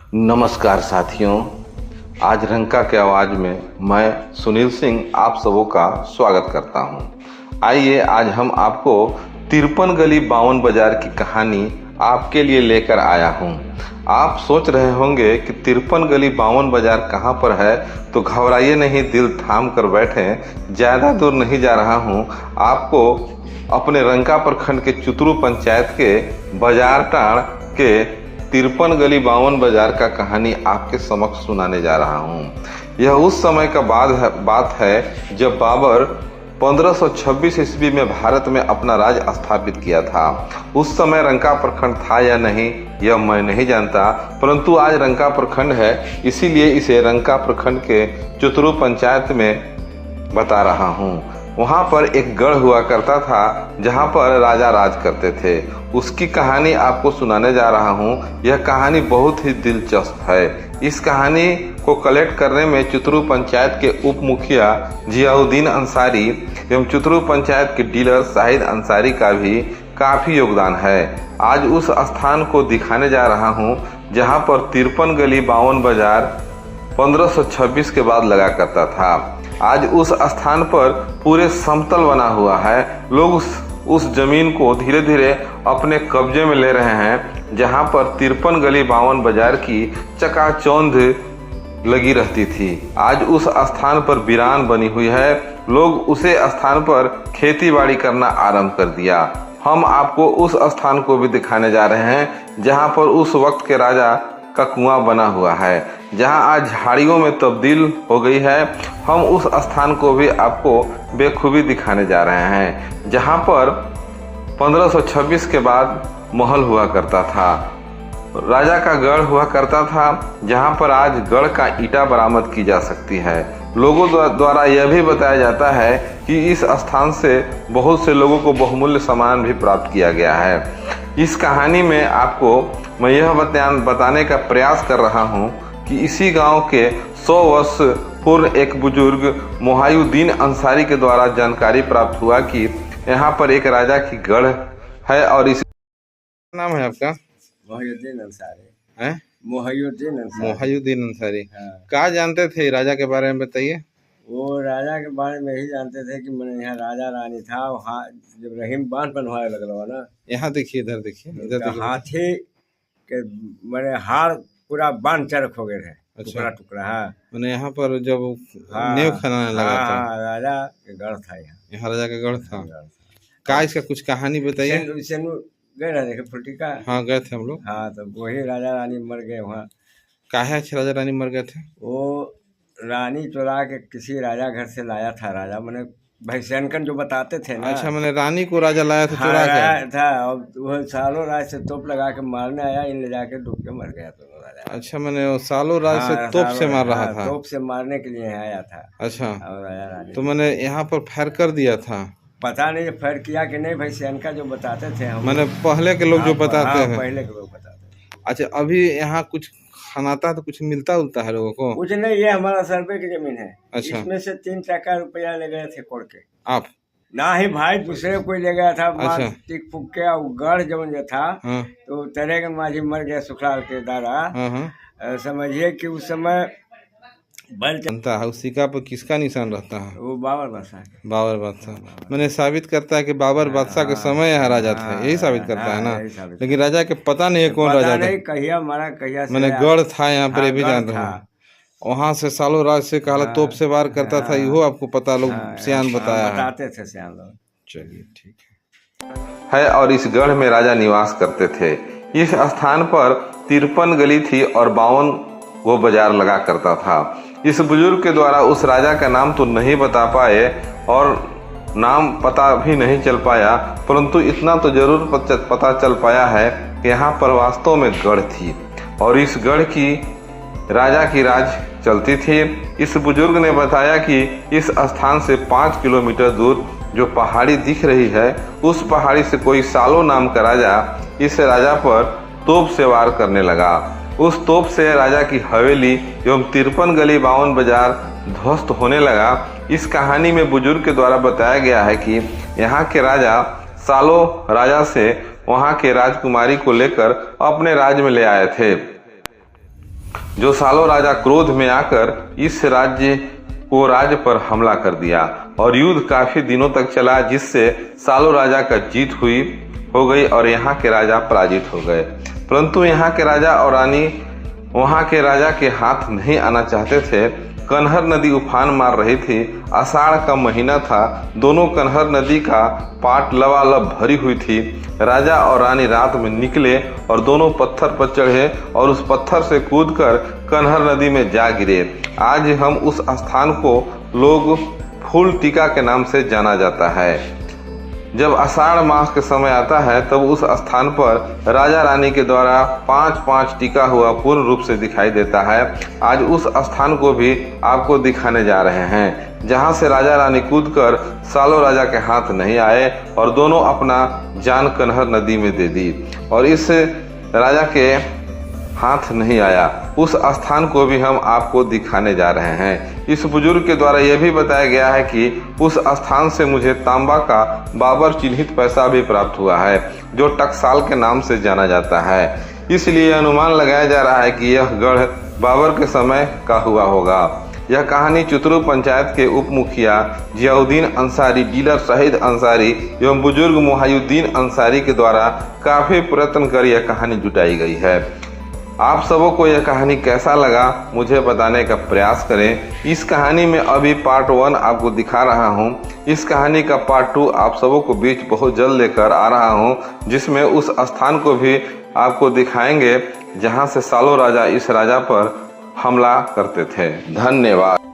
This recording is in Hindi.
नमस्कार साथियों, आज रंका के आवाज़ में मैं सुनील सिंह आप सबों का स्वागत करता हूं। आइए आज हम आपको 53 गली 52 बाजार की कहानी आपके लिए लेकर आया हूं। आप सोच रहे होंगे कि 53 गली 52 बाजार कहां पर है, तो घबराइए नहीं, दिल थाम कर बैठें। ज़्यादा दूर नहीं जा रहा हूं, आपको अपने रंका प्रखंड के चुतरू पंचायत के बाजार टाड़ के 53 गली 52 बाजार का कहानी आपके समक्ष सुनाने जा रहा हूँ। यह उस समय का बात है जब बाबर 1526 ईस्वी में भारत में अपना राज स्थापित किया था। उस समय रंका प्रखंड था या नहीं यह मैं नहीं जानता, परंतु आज रंका प्रखंड है, इसीलिए इसे रंका प्रखंड के चुतरू पंचायत में बता रहा हूँ। वहाँ पर एक गढ़ हुआ करता था जहाँ पर राजा राज करते थे। उसकी कहानी आपको सुनाने जा रहा हूँ। यह कहानी बहुत ही दिलचस्प है। इस कहानी को कलेक्ट करने में चुतरू पंचायत के उप मुखिया जियाउद्दीन अंसारी एवं चुतरू पंचायत के डीलर शाहिद अंसारी का भी काफ़ी योगदान है। आज उस स्थान को दिखाने जा रहा हूँ जहाँ पर 53 गली 52 बाजार 1526 के बाद लगा करता था। आज उस स्थान पर पूरे समतल बना हुआ है। लोग उस जमीन को धीरे धीरे अपने कब्जे में ले रहे हैं, जहां पर 53 गली 52 बाजार की चकाचौंध लगी रहती थी। आज उस स्थान पर वीरान बनी हुई है। लोग उसे स्थान पर खेती बाड़ी करना आरंभ कर दिया। हम आपको उस स्थान को भी दिखाने जा रहे हैं जहां पर उस वक्त के राजा का कुआं बना हुआ है, जहां आज झाड़ियों में तब्दील हो गई है। हम उस स्थान को भी आपको बेखूबी दिखाने जा रहे हैं जहां पर 1526 के बाद महल हुआ करता था, राजा का गढ़ हुआ करता था, जहां पर आज गढ़ का ईंटा बरामद की जा सकती है। लोगों द्वारा यह भी बताया जाता है कि इस स्थान से बहुत से लोगों को बहुमूल्य सामान भी प्राप्त किया गया है। इस कहानी में आपको मैं यह बताने का प्रयास कर रहा हूँ कि इसी गांव के 100 वर्ष पूर्व एक बुजुर्ग मोहायुद्दीन अंसारी के द्वारा जानकारी प्राप्त हुआ कि यहाँ पर एक राजा की गढ़ है। और इस नाम है आपका? मोहायुद्दीन अंसारी है। मोहायुद्दीन अंसारी। हाँ। क्या जानते थे राजा के बारे में, बताइए। वो राजा के बारे में यही जानते थे कि मैंने यहाँ राजा रानी था। वहाँ जब रहीम बांध बनवाने लगल ना, यहाँ देखिए, इधर देखिए, इधर देखिए। हाथी के मैंने हार पूरा बांध चरक हो गए थे। अच्छा। टुकड़ा टुकड़ा। हाँ, मैंने यहाँ पर जब नेव खनाने लगा था। राजा के गढ़ था यहाँ राजा का गढ़ था। का इसका कुछ कहानी बताइए। गए ना देखे फुल्टी का। हाँ, गए थे हम लोग। हाँ, तो वही राजा रानी मर गए वहाँ। काहे अच्छे राजा रानी मर गए थे? वो रानी चुरा के किसी राजा घर से लाया था। राजा मैंने भाई सैनकन जो बताते थे ना। अच्छा, मैंने रानी को राजा लाया था, चुरा के था। और वो सालों राज से तोप लगा के मारने आया, इन ले जाके डूब के मर गया दोनों राजा। अच्छा, मैंने सालों राज से तोप से मार रहा था। तोप से मारने के लिए आया था। अच्छा। और राजा रानी तो मैंने यहाँ पर फायर कर दिया था। पता नहीं फायर किया कि नहीं, भाई सैनका जो बताते थे हम। मैंने पहले के लोग जो बताते हैं। पहले के लोग बताते। अच्छा, अभी यहाँ कुछ खानाता तो कुछ मिलता उलता है लोगों को? कुछ नहीं, ये हमारा सर्वे की जमीन है। अच्छा। इसमें से 3 टका रुपया ले गए थे कोड़ के। आप? ना ही भाई, दूसरे कोई ले गया था। अच्छा। टिक फुक के गढ़ जवन जो था। हाँ। तो तेरे के माझी मर गया सुखलाल के दादा। हाँ। समझिए कि उस समय बल बनता है। उस सिक्का पर किसका निशान रहता है? वो बाबर बादशाह। बाबर बादशाह। मैंने साबित करता है कि बाबर बादशाह के समय यहाँ राजा थे, यही साबित करता है ना। लेकिन राजा के पता नहीं है कौन राजा था। कहिया मारा कहिया। मैंने गढ़ था यहाँ पर, ये भी जान रहा हूँ। वहाँ से सालों राज से कहला तोप से वार करता था, इहो आपको पता, लोग सियान बताया, बताते थे सियान लोग। चलिए ठीक है। और इस गढ़ में राजा निवास करते थे। इस स्थान पर 53 गली थी और 52 वो बाजार लगा करता था। इस बुजुर्ग के द्वारा उस राजा का नाम तो नहीं बता पाए और नाम पता भी नहीं चल पाया, परंतु इतना तो जरूर पता चल पाया है कि यहाँ पर वास्तव में गढ़ थी और इस गढ़ की राजा की राज चलती थी। इस बुजुर्ग ने बताया कि इस स्थान से 5 किलोमीटर दूर जो पहाड़ी दिख रही है, उस पहाड़ी से कोई सालो नाम का राजा इस राजा पर तोप से वार करने लगा। उस तोप से राजा की हवेली एवं 53 गली 52 बाजार ध्वस्त होने लगा। इस कहानी में बुजुर्ग के द्वारा बताया गया है कि यहाँ के राजा सालों राजा से वहाँ के राजकुमारी को लेकर अपने राज्य में ले आए थे। जो सालो राजा क्रोध में आकर इस राज्य पर हमला कर दिया और युद्ध काफी दिनों तक चला, जिससे सालो राजा का जीत हो गई और यहाँ के राजा पराजित हो गए। परंतु यहाँ के राजा और रानी वहाँ के राजा के हाथ नहीं आना चाहते थे। कन्हर नदी उफान मार रही थी। आषाढ़ का महीना था। दोनों कन्हर नदी का पाट लबालब भरी हुई थी। राजा और रानी रात में निकले और दोनों पत्थर पर चढ़े और उस पत्थर से कूदकर कन्हर नदी में जा गिरे। आज हम उस स्थान को लोग फूल टीका के नाम से जाना जाता है। जब आषाढ़ मास के समय आता है तब उस स्थान पर राजा रानी के द्वारा 5-5 टीका हुआ पूर्ण रूप से दिखाई देता है। आज उस स्थान को भी आपको दिखाने जा रहे हैं, जहां से राजा रानी कूदकर सालो राजा के हाथ नहीं आए और दोनों अपना जान कन्हर नदी में दे दी और इस राजा के हाथ नहीं आया। उस स्थान को भी हम आपको दिखाने जा रहे हैं। इस बुजुर्ग के द्वारा यह भी बताया गया है कि उस स्थान से मुझे तांबा का बाबर चिन्हित पैसा भी प्राप्त हुआ है, जो टकसाल के नाम से जाना जाता है। इसलिए अनुमान लगाया जा रहा है कि यह गढ़ बाबर के समय का हुआ होगा। यह कहानी चुतरू पंचायत के उप मुखिया जियाउद्दीन अंसारी, डीलर शाहिद अंसारी एवं बुजुर्ग मोहायुद्दीन अंसारी के द्वारा काफी प्रयत्न कर यह कहानी जुटाई गई है। आप सबों को यह कहानी कैसा लगा मुझे बताने का प्रयास करें। इस कहानी में अभी पार्ट 1 आपको दिखा रहा हूं। इस कहानी का पार्ट 2 आप सबों को बीच बहुत जल्द लेकर आ रहा हूं, जिसमें उस स्थान को भी आपको दिखाएंगे जहां से सालो राजा इस राजा पर हमला करते थे। धन्यवाद।